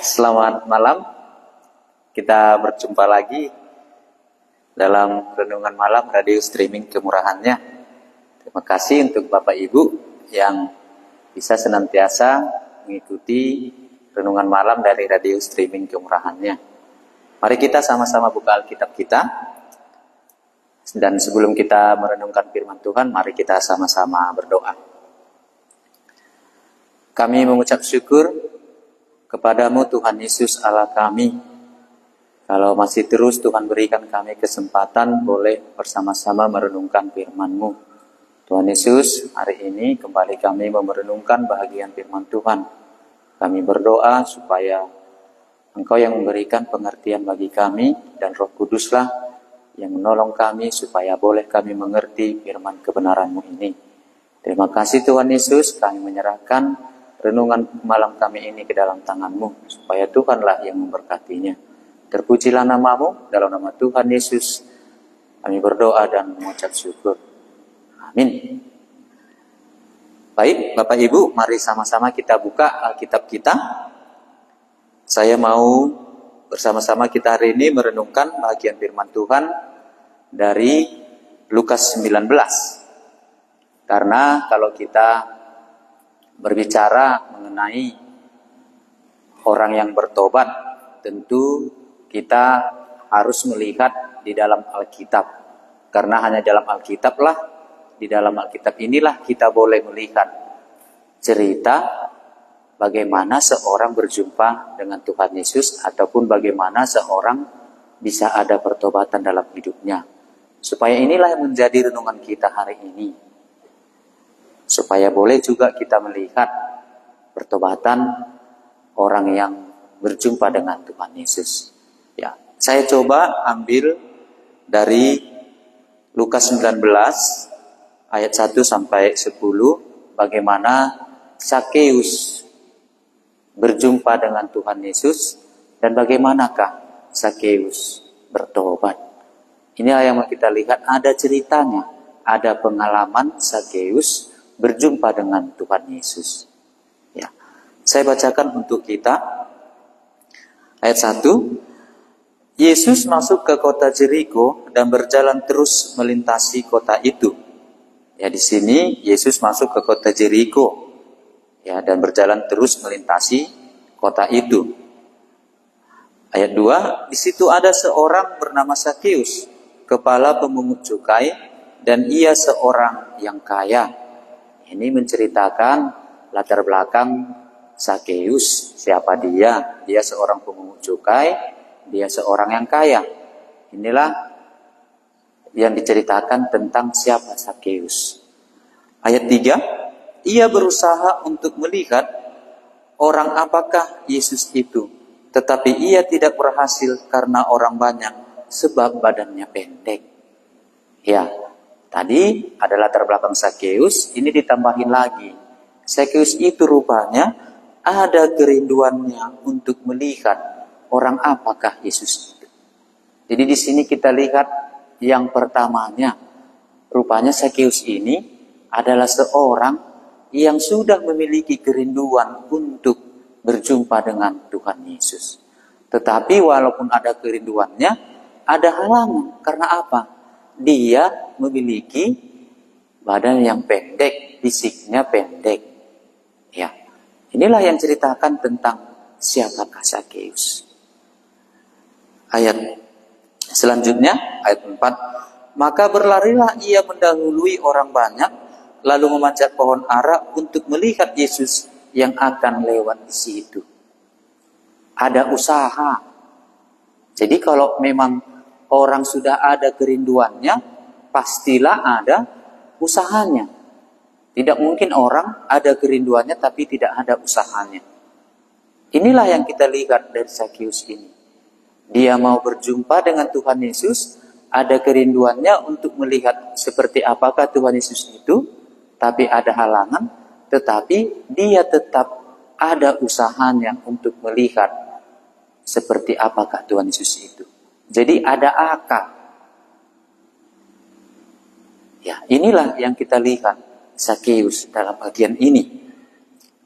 Selamat malam, kita berjumpa lagi dalam Renungan Malam Radio Streaming Kemurahannya. Terima kasih untuk Bapak Ibu yang bisa senantiasa mengikuti Renungan Malam dari Radio Streaming Kemurahannya. Mari kita sama-sama buka Alkitab kita. Dan sebelum kita merenungkan firman Tuhan, mari kita sama-sama berdoa. Kami mengucap syukur kepadamu Tuhan Yesus Allah kami. Kalau masih terus Tuhan berikan kami kesempatan boleh bersama-sama merenungkan firman-Mu. Tuhan Yesus, hari ini kembali kami merenungkan bahagian firman Tuhan. Kami berdoa supaya Engkau yang memberikan pengertian bagi kami dan Roh Kuduslah yang menolong kami supaya boleh kami mengerti firman kebenaran-Mu ini. Terima kasih Tuhan Yesus, kami menyerahkan renungan malam kami ini ke dalam tangan-Mu, supaya Tuhanlah yang memberkatinya. Terpujilah nama-Mu, dalam nama Tuhan Yesus, kami berdoa dan mengucap syukur. Amin. Baik, Bapak Ibu, mari sama-sama kita buka Alkitab kita. Saya mau bersama-sama kita hari ini merenungkan bagian firman Tuhan dari Lukas 19. Karena kalau kita berbicara mengenai orang yang bertobat, tentu kita harus melihat di dalam Alkitab. Karena hanya dalam Alkitablah, di dalam Alkitab inilah kita boleh melihat cerita bagaimana seorang berjumpa dengan Tuhan Yesus, ataupun bagaimana seorang bisa ada pertobatan dalam hidupnya. Supaya inilah yang menjadi renungan kita hari ini. Supaya boleh juga kita melihat pertobatan orang yang berjumpa dengan Tuhan Yesus. Ya, saya coba ambil dari Lukas 19 ayat 1 sampai 10 bagaimana Sakeus berjumpa dengan Tuhan Yesus dan bagaimanakah Sakeus bertobat. Inilah yang kita lihat, ada ceritanya, ada pengalaman Sakeus berjumpa dengan Tuhan Yesus. Ya. Saya bacakan untuk kita ayat 1. Yesus masuk ke kota Jeriko dan berjalan terus melintasi kota itu. Ya, di sini Yesus masuk ke kota Jeriko. Ya, dan berjalan terus melintasi kota itu. Ayat 2, di situ ada seorang bernama Sakeus, kepala pemungut cukai, dan ia seorang yang kaya. Ini menceritakan latar belakang Sakeus, siapa dia? Dia seorang pemungut cukai, dia seorang yang kaya. Inilah yang diceritakan tentang siapa Sakeus. Ayat 3, ia berusaha untuk melihat orang apakah Yesus itu, tetapi ia tidak berhasil karena orang banyak, sebab badannya pendek. Ya, tadi ada latar belakang Sakeus, ini ditambahin lagi. Sakeus itu rupanya ada kerinduannya untuk melihat orang apakah Yesus itu. Jadi di sini kita lihat yang pertamanya, rupanya Sakeus ini adalah seorang yang sudah memiliki kerinduan untuk berjumpa dengan Tuhan Yesus. Tetapi walaupun ada kerinduannya, ada halangan. Karena apa? Dia memiliki badan yang pendek, fisiknya pendek. Ya, inilah yang ceritakan tentang siapakah Sakeus. Ayat selanjutnya, ayat 4. Maka berlarilah ia mendahului orang banyak, lalu memanjat pohon ara untuk melihat Yesus yang akan lewat di situ. Ada usaha. Jadi kalau memang orang sudah ada kerinduannya, pastilah ada usahanya. Tidak mungkin orang ada kerinduannya tapi tidak ada usahanya. Inilah yang kita lihat dari Sakeus ini. Dia mau berjumpa dengan Tuhan Yesus, ada kerinduannya untuk melihat seperti apakah Tuhan Yesus itu, tapi ada halangan, tetapi dia tetap ada usahanya untuk melihat seperti apakah Tuhan Yesus itu. Jadi ada akal. Ya, inilah yang kita lihat Sakeus dalam bagian ini.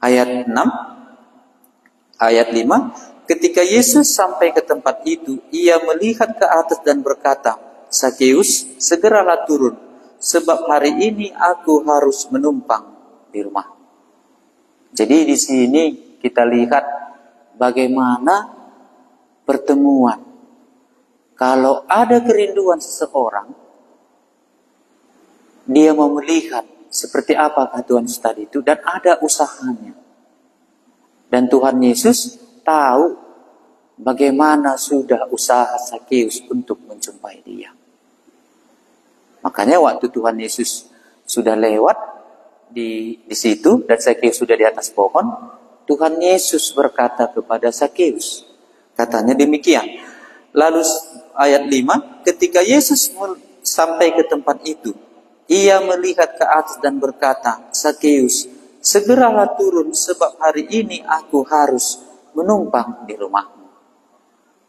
Ayat 6, ayat 5, ketika Yesus sampai ke tempat itu, ia melihat ke atas dan berkata, "Sakeus, segeralah turun, sebab hari ini aku harus menumpang di rumah." Jadi di sini kita lihat bagaimana pertemuan. Kalau ada kerinduan seseorang, dia mau melihat seperti apakah Tuhan Yesus tadi itu, dan ada usahanya. Dan Tuhan Yesus tahu bagaimana sudah usaha Sakeus untuk menjumpai dia. Makanya waktu Tuhan Yesus sudah lewat di situ dan Sakeus sudah di atas pohon, Tuhan Yesus berkata kepada Sakeus, katanya demikian. Lalu ayat 5, ketika Yesus sampai ke tempat itu, ia melihat ke atas dan berkata, "Sakeus, segeralah turun sebab hari ini aku harus menumpang di rumahmu."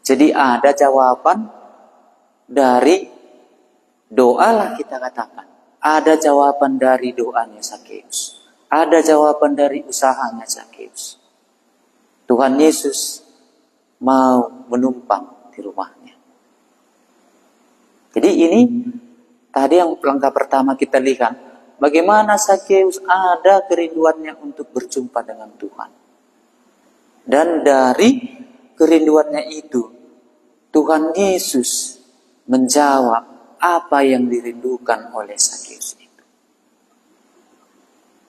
Jadi ada jawaban dari doa lah kita katakan. Ada jawaban dari doanya Sakeus. Ada jawaban dari usahanya Sakeus. Tuhan Yesus mau menumpang di rumahnya. Jadi ini tadi yang langkah pertama kita lihat. Bagaimana Sakeus ada kerinduannya untuk berjumpa dengan Tuhan. Dan dari kerinduannya itu, Tuhan Yesus menjawab apa yang dirindukan oleh Sakeus itu.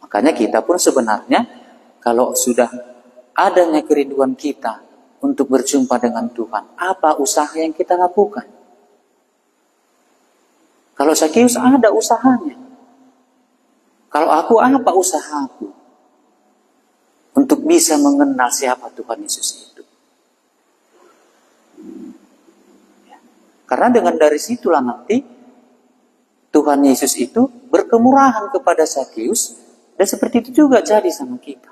Makanya kita pun sebenarnya kalau sudah adanya kerinduan kita untuk berjumpa dengan Tuhan, apa usaha yang kita lakukan? Kalau Sakeus ada usahanya. Kalau aku, apa usahaku untuk bisa mengenal siapa Tuhan Yesus itu? Karena dengan dari situlah nanti Tuhan Yesus itu berkemurahan kepada Sakeus, dan seperti itu juga jadi sama kita.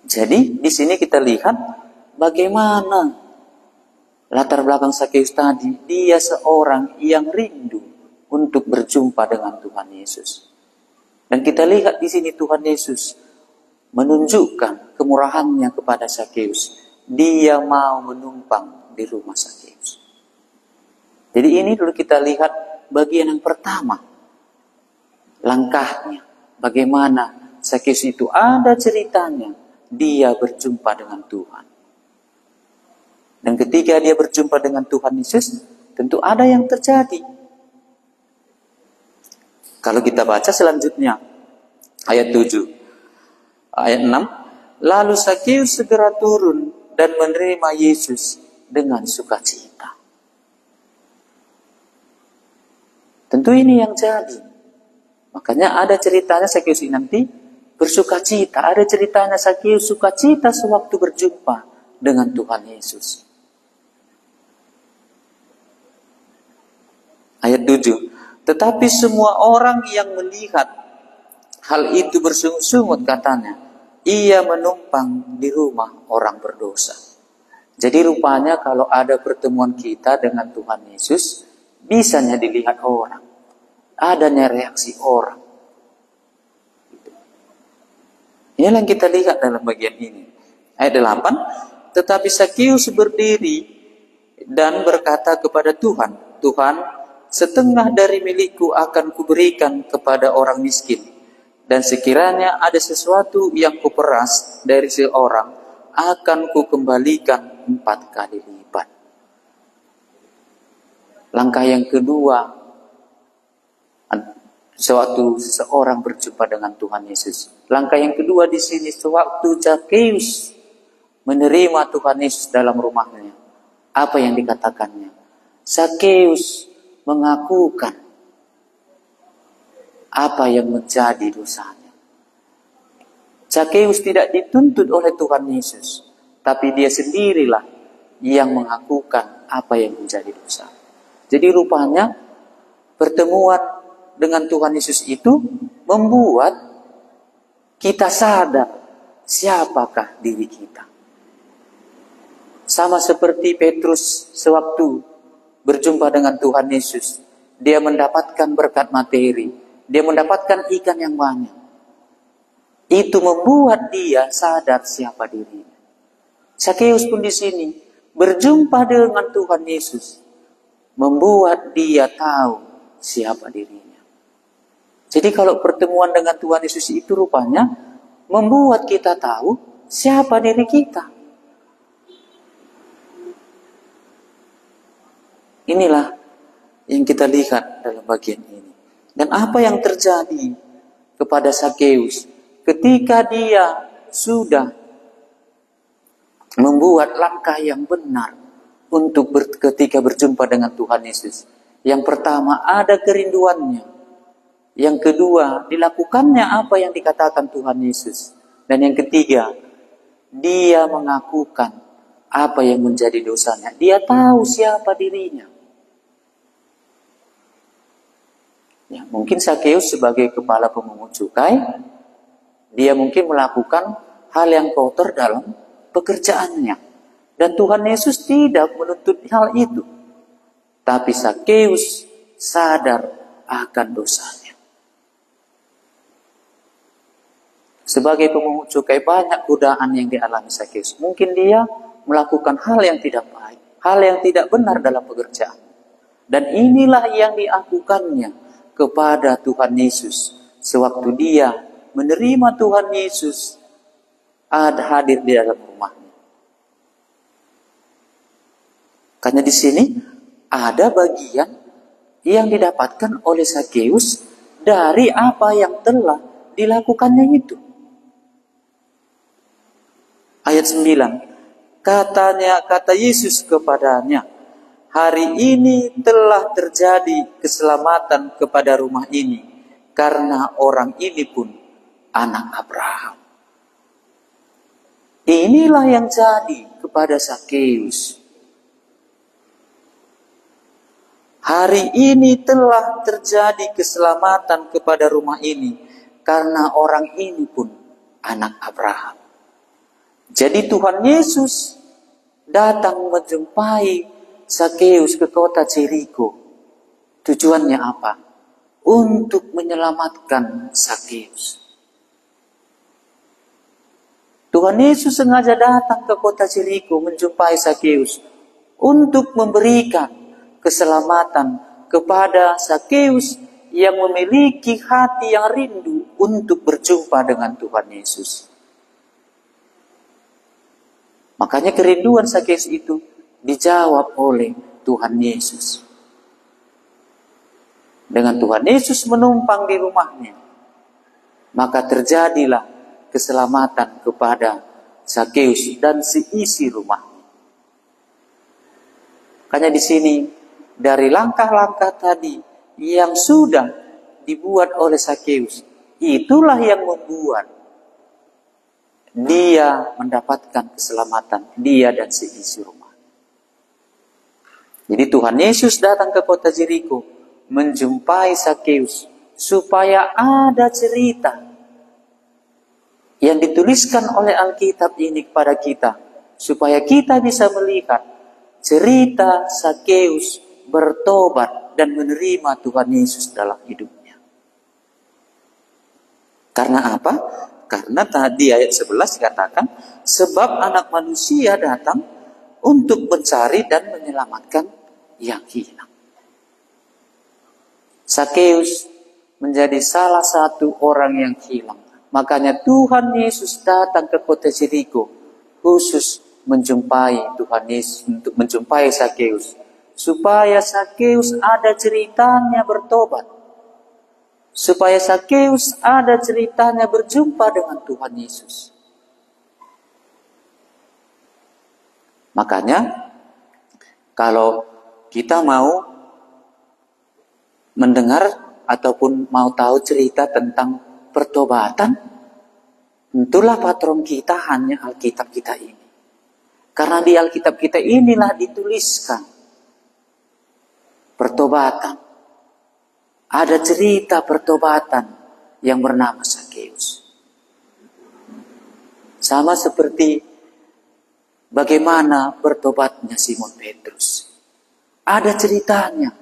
Jadi di sini kita lihat bagaimana latar belakang Sakeus tadi. Dia seorang yang rindu untuk berjumpa dengan Tuhan Yesus. Dan kita lihat di sini Tuhan Yesus menunjukkan kemurahannya kepada Sakeus. Dia mau menumpang di rumah Sakeus. Jadi ini dulu kita lihat bagian yang pertama. Langkahnya. Bagaimana Sakeus itu ada ceritanya. Dia berjumpa dengan Tuhan. Dan ketika dia berjumpa dengan Tuhan Yesus, tentu ada yang terjadi. Kalau kita baca selanjutnya, ayat 7, ayat 6, lalu Sakeus segera turun dan menerima Yesus dengan sukacita. Tentu ini yang jadi. Makanya ada ceritanya Sakeus ini nanti bersukacita. Ada ceritanya Sakeus sukacita sewaktu berjumpa dengan Tuhan Yesus. Ayat 7. Tetapi semua orang yang melihat hal itu bersungut-sungut katanya, ia menumpang di rumah orang berdosa. Jadi rupanya kalau ada pertemuan kita dengan Tuhan Yesus, bisanya dilihat orang. Adanya reaksi orang. Inilah yang kita lihat dalam bagian ini. Ayat 8. Tetapi Sakeus berdiri dan berkata kepada Tuhan, "Tuhan, setengah dari milikku akan kuberikan kepada orang miskin. Dan sekiranya ada sesuatu yang kuperas dari seorang, akan kukembalikan 4 kali lipat." Langkah yang kedua, sewaktu seseorang berjumpa dengan Tuhan Yesus. Langkah yang kedua di sini, sewaktu Sakeus menerima Tuhan Yesus dalam rumahnya, apa yang dikatakannya? Sakeus mengakukan apa yang menjadi dosanya. Sakeus tidak dituntut oleh Tuhan Yesus, tapi dia sendirilah yang mengakukan apa yang menjadi dosa. Jadi rupanya pertemuan dengan Tuhan Yesus itu membuat kita sadar siapakah diri kita. Sama seperti Petrus sewaktu berjumpa dengan Tuhan Yesus, dia mendapatkan berkat materi, dia mendapatkan ikan yang banyak. Itu membuat dia sadar siapa dirinya. Sakeus pun di sini berjumpa dengan Tuhan Yesus, membuat dia tahu siapa dirinya. Jadi kalau pertemuan dengan Tuhan Yesus itu rupanya membuat kita tahu siapa diri kita. Inilah yang kita lihat dalam bagian ini. Dan apa yang terjadi kepada Sakeus ketika dia sudah membuat langkah yang benar untuk ketika berjumpa dengan Tuhan Yesus. Yang pertama, ada kerinduannya. Yang kedua, dilakukannya apa yang dikatakan Tuhan Yesus. Dan yang ketiga, dia mengakukan apa yang menjadi dosanya. Dia tahu siapa dirinya. Ya, mungkin Sakeus sebagai kepala pemungut cukai, dia mungkin melakukan hal yang kotor dalam pekerjaannya. Dan Tuhan Yesus tidak menuntut hal itu. Tapi Sakeus sadar akan dosanya. Sebagai pemungut cukai, banyak godaan yang dialami Sakeus. Mungkin dia melakukan hal yang tidak baik, hal yang tidak benar dalam pekerjaan. Dan inilah yang dilakukannya kepada Tuhan Yesus sewaktu dia menerima Tuhan Yesus hadir di dalam rumahnya. Karena di sini ada bagian yang didapatkan oleh Sakeus dari apa yang telah dilakukannya itu. Ayat 9. Kata Yesus kepadanya, hari ini telah terjadi keselamatan kepada rumah ini, karena orang ini pun anak Abraham. Inilah yang jadi kepada Sakeus. Hari ini telah terjadi keselamatan kepada rumah ini, karena orang ini pun anak Abraham. Jadi Tuhan Yesus datang menjumpai Sakeus ke kota Jeriko. Tujuannya apa? Untuk menyelamatkan Sakeus. Tuhan Yesus sengaja datang ke kota Jeriko menjumpai Sakeus untuk memberikan keselamatan kepada Sakeus yang memiliki hati yang rindu untuk berjumpa dengan Tuhan Yesus. Makanya kerinduan Sakeus itu dijawab oleh Tuhan Yesus. Dengan Tuhan Yesus menumpang di rumahnya, maka terjadilah keselamatan kepada Sakeus dan seisi rumahnya. Makanya di sini dari langkah-langkah tadi yang sudah dibuat oleh Sakeus, itulah yang membuat dia mendapatkan keselamatan, dia dan seisi rumah. Jadi Tuhan Yesus datang ke kota Jeriko menjumpai Sakeus supaya ada cerita yang dituliskan oleh Alkitab ini kepada kita, supaya kita bisa melihat cerita Sakeus bertobat dan menerima Tuhan Yesus dalam hidupnya. Karena apa? Karena tadi ayat 11 dikatakan, sebab anak manusia datang untuk mencari dan menyelamatkan yang hilang. Sakeus menjadi salah satu orang yang hilang. Makanya Tuhan Yesus datang ke kota Jeriko khusus menjumpai Tuhan Yesus, untuk menjumpai Sakeus, supaya Sakeus ada ceritanya bertobat, supaya Sakeus ada ceritanya berjumpa dengan Tuhan Yesus. Makanya kalau kita mau mendengar ataupun mau tahu cerita tentang pertobatan, tentulah patron kita hanya Alkitab kita ini. Karena di Alkitab kita inilah dituliskan pertobatan. Ada cerita pertobatan yang bernama Sakeus. Sama seperti bagaimana bertobatnya Simon Petrus. Ada ceritanya.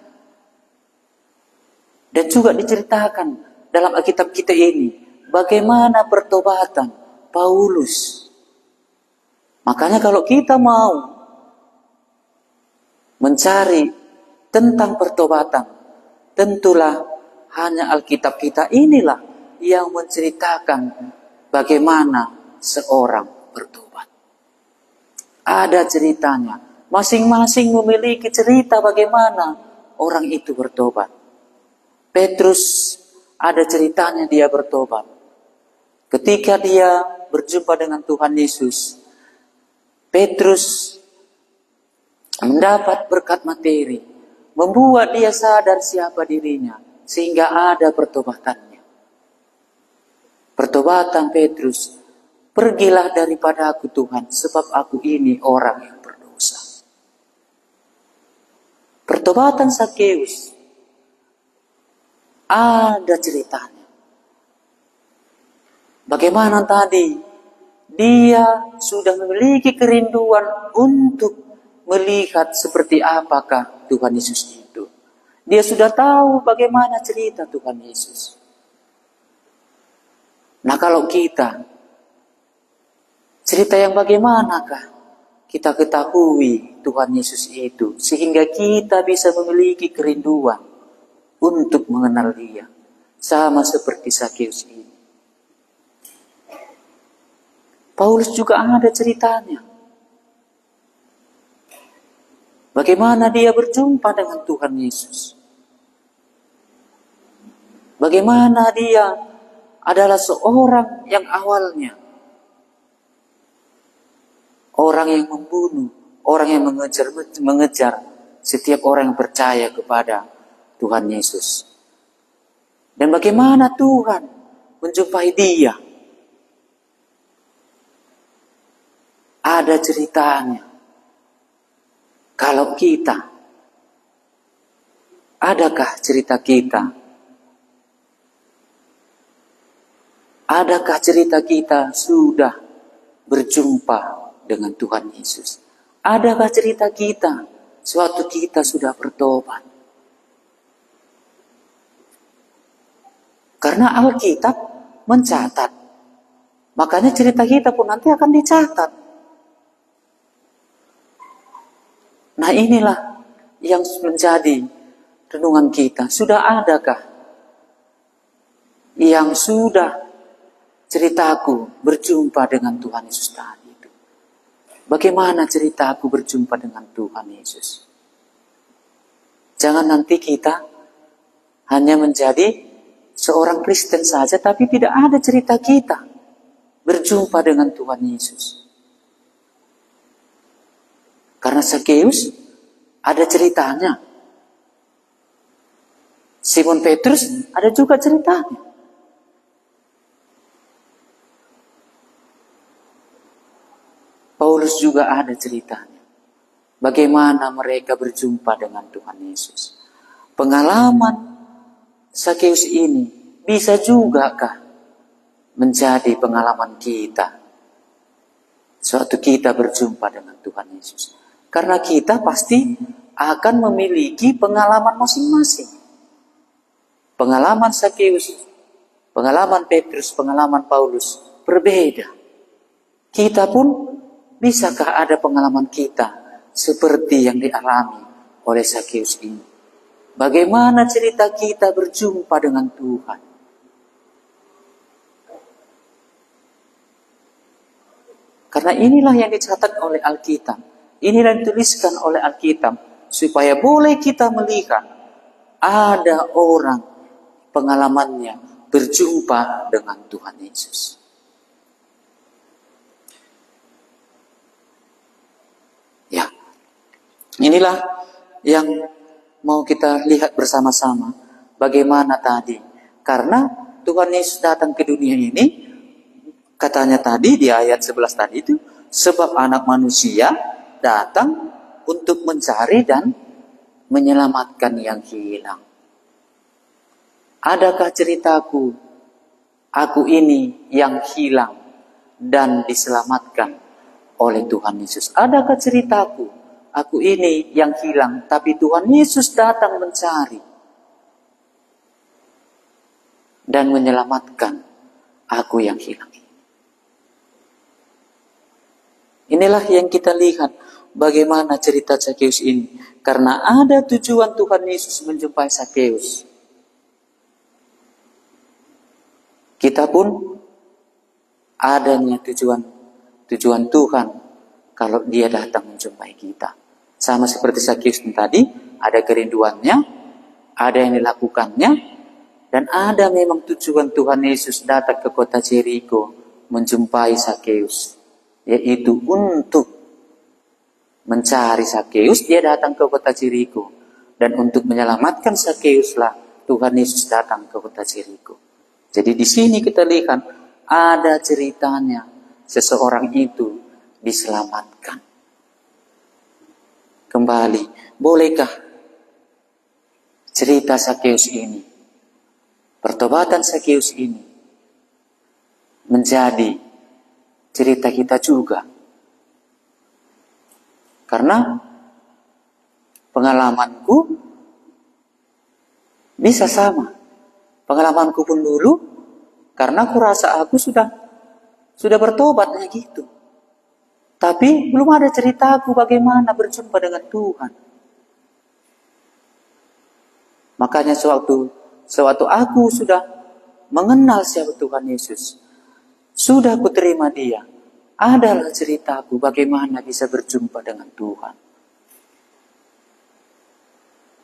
Dan juga diceritakan dalam Alkitab kita ini bagaimana pertobatan Paulus Makanya kalau kita mau mencari tentang pertobatan, tentulah hanya Alkitab kita inilah yang menceritakan bagaimana seorang bertobat. Ada ceritanya. Masing-masing memiliki cerita bagaimana orang itu bertobat. Petrus ada ceritanya dia bertobat. Ketika dia berjumpa dengan Tuhan Yesus, Petrus mendapat berkat materi, membuat dia sadar siapa dirinya, sehingga ada pertobatannya. Pertobatan Petrus, pergilah daripada aku Tuhan, sebab aku ini orang yang berdosa. Pertobatan Sakeus, ada ceritanya. Bagaimana tadi, dia sudah memiliki kerinduan untuk melihat seperti apakah Tuhan Yesus itu. Dia sudah tahu bagaimana cerita Tuhan Yesus. Nah kalau kita, cerita yang bagaimanakah kita ketahui Tuhan Yesus itu, sehingga kita bisa memiliki kerinduan untuk mengenal Dia, sama seperti Sakeus ini. Paulus juga ada ceritanya. Bagaimana dia berjumpa dengan Tuhan Yesus. Bagaimana dia adalah seorang yang awalnya orang yang membunuh, orang yang mengejar setiap orang yang percaya kepada Tuhan Yesus. Dan bagaimana Tuhan menjumpai dia. Ada ceritanya. Kalau kita, adakah cerita kita? Adakah cerita kita sudah berjumpa dengan Tuhan Yesus? Adakah cerita kita suatu kita sudah bertobat? Karena Alkitab mencatat. Makanya cerita kita pun nanti akan dicatat. Nah inilah yang menjadi renungan kita. Sudah adakah yang sudah ceritaku berjumpa dengan Tuhan Yesus tadi itu? Bagaimana ceritaku berjumpa dengan Tuhan Yesus? Jangan nanti kita hanya menjadi seorang Kristen saja, tapi tidak ada cerita kita berjumpa dengan Tuhan Yesus. Karena Sakeus ada ceritanya. Simon Petrus ada juga ceritanya. Paulus juga ada ceritanya. Bagaimana mereka berjumpa dengan Tuhan Yesus. Pengalaman Sakeus ini bisa juga kah menjadi pengalaman kita suatu kita berjumpa dengan Tuhan Yesus. Karena kita pasti akan memiliki pengalaman masing-masing. Pengalaman Sakeus, pengalaman Petrus, pengalaman Paulus berbeda. Kita pun bisakah ada pengalaman kita seperti yang dialami oleh Sakeus ini? Bagaimana cerita kita berjumpa dengan Tuhan? Karena inilah yang dicatat oleh Alkitab. Inilah yang dituliskan oleh Alkitab. Supaya boleh kita melihat ada orang pengalamannya berjumpa dengan Tuhan Yesus. Ya, inilah yang mau kita lihat bersama-sama. Bagaimana tadi. Karena Tuhan Yesus datang ke dunia ini, katanya tadi di ayat 11 tadi itu, sebab anak manusia datang untuk mencari dan menyelamatkan yang hilang. Adakah ceritaku, aku ini yang hilang dan diselamatkan oleh Tuhan Yesus? Adakah ceritaku, aku ini yang hilang, tapi Tuhan Yesus datang mencari dan menyelamatkan aku yang hilang? Inilah yang kita lihat bagaimana cerita Sakeus ini. Karena ada tujuan Tuhan Yesus menjumpai Sakeus. Kita pun adanya tujuan Tuhan kalau dia datang menjumpai kita. Sama seperti Sakeus tadi, ada kerinduannya, ada yang dilakukannya, dan ada memang tujuan Tuhan Yesus datang ke kota Jeriko menjumpai Sakeus, yaitu untuk mencari Sakeus. Dia datang ke kota Jeriko, dan untuk menyelamatkan Sakeuslah Tuhan Yesus datang ke kota Jeriko. Jadi di sini kita lihat ada ceritanya seseorang itu diselamatkan. Kembali, bolehkah cerita Sakeus ini, pertobatan Sakeus ini menjadi cerita kita juga? Karena pengalamanku bisa sama. Pengalamanku pun dulu, karena aku rasa aku sudah bertobatnya gitu. Tapi belum ada ceritaku bagaimana berjumpa dengan Tuhan. Makanya sewaktu aku sudah mengenal siapa Tuhan Yesus, sudah aku terima Dia, adalah ceritaku bagaimana bisa berjumpa dengan Tuhan.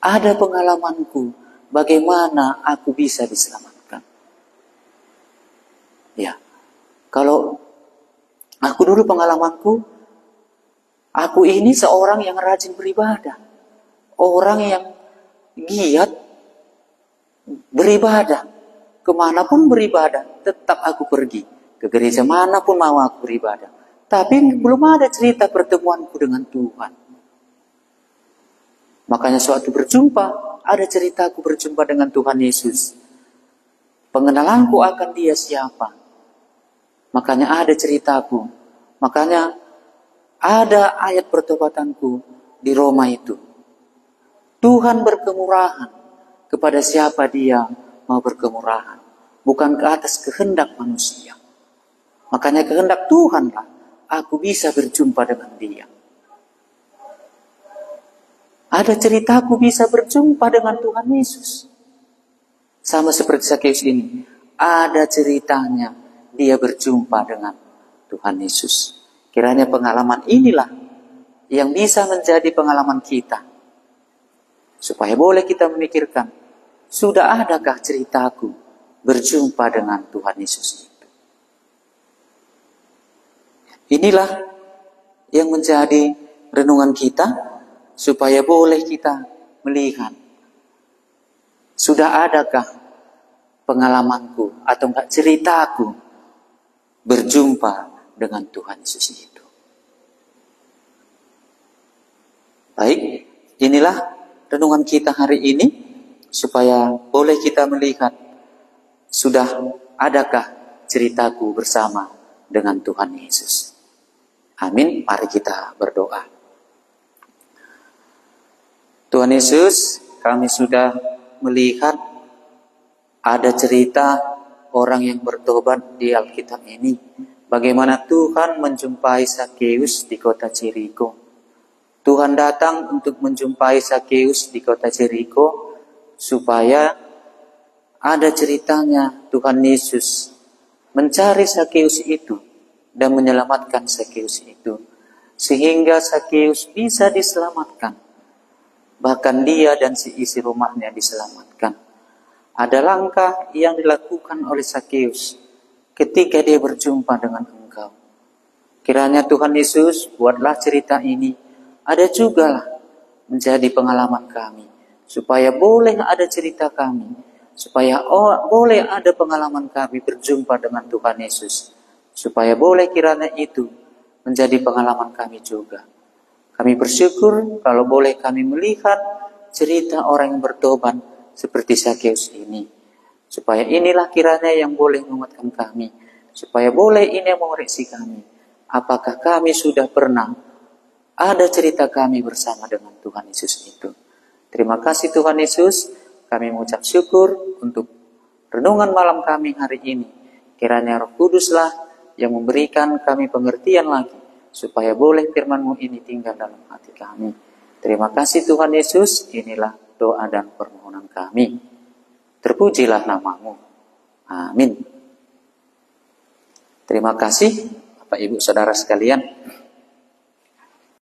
Ada pengalamanku bagaimana aku bisa diselamatkan. Ya, kalau aku dulu pengalamanku, aku ini seorang yang rajin beribadah. Orang yang giat beribadah. Kemanapun beribadah, tetap aku pergi. Ke gereja manapun mau aku beribadah. Tapi belum ada cerita pertemuanku dengan Tuhan. Makanya suatu berjumpa, ada ceritaku berjumpa dengan Tuhan Yesus. Pengenalanku akan Dia siapa. Makanya ada ceritaku. Makanya ada ayat pertobatanku di Roma itu. Tuhan berkemurahan kepada siapa Dia mau berkemurahan. Bukan ke atas kehendak manusia. Makanya kehendak Tuhanlah aku bisa berjumpa dengan Dia. Ada ceritaku bisa berjumpa dengan Tuhan Yesus. Sama seperti Sakeus ini. Ada ceritanya dia berjumpa dengan Tuhan Yesus. Kiranya pengalaman inilah yang bisa menjadi pengalaman kita. Supaya boleh kita memikirkan, sudah adakah ceritaku berjumpa dengan Tuhan Yesus itu? Inilah yang menjadi renungan kita, supaya boleh kita melihat, sudah adakah pengalamanku atau enggak ceritaku berjumpa dengan Tuhan Yesus itu. Baik, inilah renungan kita hari ini, supaya boleh kita melihat, sudah adakah ceritaku bersama dengan Tuhan Yesus. Amin, mari kita berdoa. Tuhan Yesus, kami sudah melihat ada cerita orang yang bertobat di Alkitab ini. Bagaimana Tuhan menjumpai Sakeus di kota Jeriko. Tuhan datang untuk menjumpai Sakeus di kota Jeriko, supaya ada ceritanya Tuhan Yesus mencari Sakeus itu dan menyelamatkan Sakeus itu. Sehingga Sakeus bisa diselamatkan. Bahkan dia dan si isi rumahnya diselamatkan. Ada langkah yang dilakukan oleh Sakeus ketika dia berjumpa dengan Engkau. Kiranya Tuhan Yesus buatlah cerita ini ada juga lah menjadi pengalaman kami, supaya boleh ada cerita kami, supaya boleh ada pengalaman kami berjumpa dengan Tuhan Yesus, supaya boleh kiranya itu menjadi pengalaman kami juga. Kami bersyukur kalau boleh kami melihat cerita orang yang bertobat seperti Sakeus ini. Supaya inilah kiranya yang boleh menguatkan kami. Supaya boleh ini yang mengoreksi kami. Apakah kami sudah pernah ada cerita kami bersama dengan Tuhan Yesus itu. Terima kasih Tuhan Yesus. Kami mengucap syukur untuk renungan malam kami hari ini. Kiranya Roh Kuduslah yang memberikan kami pengertian lagi, supaya boleh firman-Mu ini tinggal dalam hati kami. Terima kasih Tuhan Yesus, inilah doa dan permohonan kami. Terpujilah nama-Mu. Amin. Terima kasih Bapak Ibu Saudara sekalian.